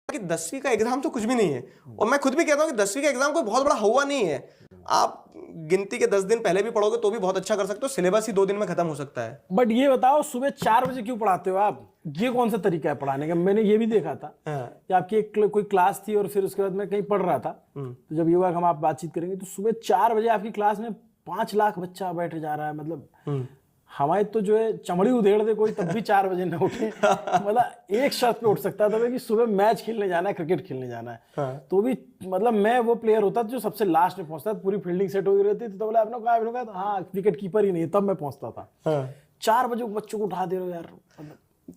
कि 10वीं का एग्जाम तो कुछ भी नहीं है, और मैं खुद भी कहता हूँ कि 10वीं का एग्जाम कोई बहुत बड़ा हुआ नहीं है। आप गिनती के 10 दिन पहले भी पढ़ोगे तो भी बहुत अच्छा कर सकते हो, सिलेबस ही 2 दिन में खत्म हो सकता है। बट ये बताओ सुबह 4 बजे क्यों पढ़ाते हो आप? ये कौन सा तरीका है पढ़ाने का? मैंने ये भी देखा था कि आपकी एक कोई क्लास थी और फिर उसके बाद मैं कहीं पढ़ रहा था, तो जब युवा हम आप बातचीत करेंगे तो सुबह 4 बजे आपकी क्लास में 5 लाख बच्चा बैठ जा रहा है। मतलब हमारे तो जो है चमड़ी उधेड़ दे कोई तब भी 4 बजे न उठे। मतलब एक शर्त पे उठ सकता था कि सुबह मैच खेलने जाना है, क्रिकेट खेलने जाना है, तो भी मतलब मैं वो प्लेयर होता जो सबसे लास्ट में पहुंचता था। पूरी फील्डिंग सेट हो गई रहती तो बोला आपने कहा हाँ विकेट कीपर ही नहीं, तब मैं पहुंचता था। 4 बजे बच्चों को उठा दे रहे हो यार।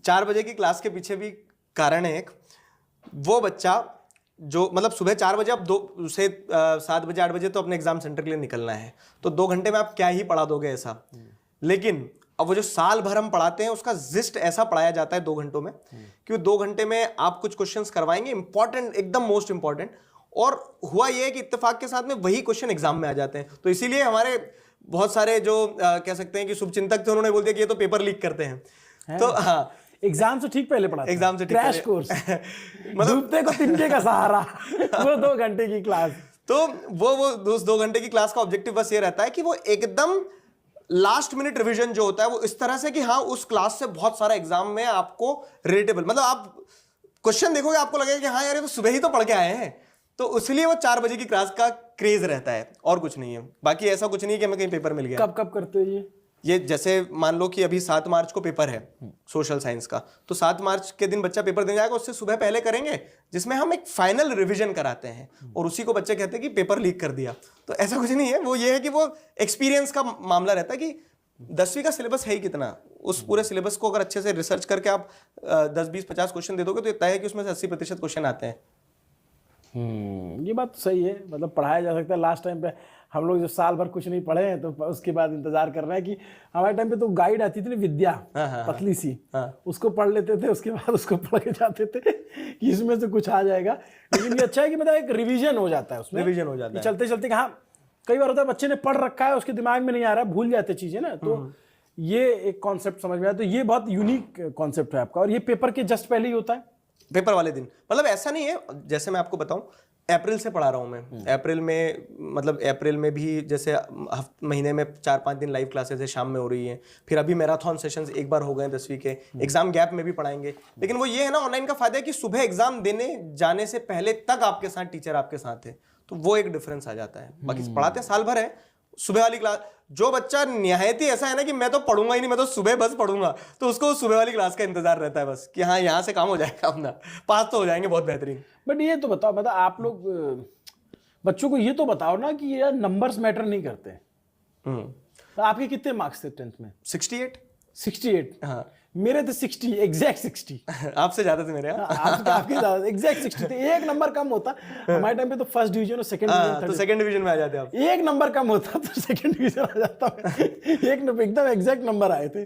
4 बजे की क्लास के पीछे भी कारण है एक, वो बच्चा जो मतलब सुबह 4 बजे अब 2 से 7 बजे 8 बजे तो अपने एग्जाम सेंटर के लिए निकलना है, तो 2 घंटे में आप क्या ही पढ़ा दोगे ऐसा। लेकिन अब वो जो साल भर हम पढ़ाते हैं उसका जिस्ट ऐसा पढ़ाया जाता है 2 घंटों में, कि 2 घंटे में आप कुछ क्वेश्चंस करवाएंगे इंपॉर्टेंट, एकदम मोस्ट इंपॉर्टेंट, और हुआ ये है कि इत्तेफाक के साथ में वही क्वेश्चन एग्जाम में आ जाते हैं। तो इसीलिए हमारे बहुत सारे जो कह सकते हैं कि शुभचिंतक थे, उन्होंने बोल दिया कि ये तो पेपर लीक करते हैं। तो हाँ, एग्जाम से ठीक पहले पढ़ा, एग्जाम से क्रैश कोर्स मतलब डूबते को तिनके का सहारा। वो 2 घंटे की क्लास, तो वो उस 2 घंटे की क्लास का ऑब्जेक्टिव बस ये रहता है कि वो एकदम लास्ट मिनट रिवीजन जो होता है वो इस तरह से कि हाँ उस क्लास से बहुत सारा एग्जाम में आपको रिलेटेबल, मतलब आप क्वेश्चन देखोगे आपको लगेगा कि हाँ यार ये तो सुबह ही तो पढ़ के आए हैं। तो इसलिए वो 4 बजे की क्लास का क्रेज रहता है, और कुछ नहीं है। बाकी ऐसा कुछ नहीं है कि हमें कहीं पेपर मिल गया। कब कब करते हो ये जैसे मान लो कि अभी 7 मार्च को पेपर है सोशल साइंस का, तो 7 मार्च के दिन बच्चा पेपर देने जाएगा, उससे सुबह पहले करेंगे जिसमें हम एक फाइनल रिवीजन कराते हैं, और उसी को बच्चे कहते हैं कि पेपर लीक कर दिया। तो ऐसा कुछ नहीं है, वो ये है कि वो एक्सपीरियंस का मामला रहता है कि 10वीं का सिलेबस है ही कितना, उस पूरे सिलेबस को अगर अच्छे से रिसर्च करके आप 10, 20, 50 क्वेश्चन दे दोगे तो तय है कि उसमें से 80% क्वेश्चन आते हैं। ये बात तो सही है, मतलब पढ़ाया जा सकता है। लास्ट टाइम पे हम लोग जो साल भर कुछ नहीं पढ़े हैं तो उसके बाद इंतजार कर रहे हैं कि हमारे टाइम पे तो गाइड आती थी ना विद्या, पतली सी, उसको पढ़ लेते थे, उसके बाद उसको पढ़ के जाते थे कि इसमें से कुछ आ जाएगा। लेकिन ये अच्छा है कि मतलब एक रिवीजन हो जाता है, उसमें रिवीजन हो जाता है चलते चलते। हाँ कई बार होता है बच्चे ने पढ़ रखा है, उसके दिमाग में नहीं आ रहा है, भूल जाते चीजें ना, तो ये एक कॉन्सेप्ट समझ में आया। तो ये बहुत यूनिक कॉन्सेप्ट है आपका, और ये पेपर के जस्ट पहले ही होता है, पेपर वाले दिन। मतलब ऐसा नहीं है, जैसे मैं आपको बताऊं अप्रैल से पढ़ा रहा हूं मैं। अप्रैल में मतलब अप्रैल में भी जैसे महीने में 4-5 दिन लाइव क्लासेस है, शाम में हो रही है। फिर अभी मैराथन सेशंस एक बार हो गए 10वीं के, एग्जाम गैप में भी पढ़ाएंगे। लेकिन वो ये है ना, ऑनलाइन का फायदा है कि सुबह एग्जाम देने जाने से पहले तक आपके साथ टीचर आपके साथ है, तो वो एक डिफरेंस आ जाता है। बाकी पढ़ाते साल भर है। सुबह वाली क्लास, जो बच्चा निहायत ही ऐसा है ना कि मैं तो पढ़ूंगा ही नहीं, मैं तो सुबह बस पढ़ूंगा, तो उसको सुबह वाली क्लास का इंतजार रहता है बस कि हाँ यहाँ से काम हो जाएगा, अपना पास तो हो जाएंगे बहुत बेहतरीन। बट ये तो बताओ, मतलब आप लोग बच्चों को ये तो बताओ ना कि यार नंबर्स मैटर नहीं करते। तो आपके कितने मार्क्स थे 10th में? 68। हाँ मेरे थे 60, एग्जैक्ट 60। आपसे ज्यादा थे मेरे। आपके ज्यादा, एग्जैक्ट 60 थे। एक नंबर कम होता हमारे टाइम पे तो फर्स्ट डिवीजन और सेकंड डिवीजन, तो सेकंड डिवीजन में आ जाते आप। एक नंबर कम होता तो सेकंड डिवीजन आ जाता। एक एकदम एग्जैक्ट नंबर आए थे।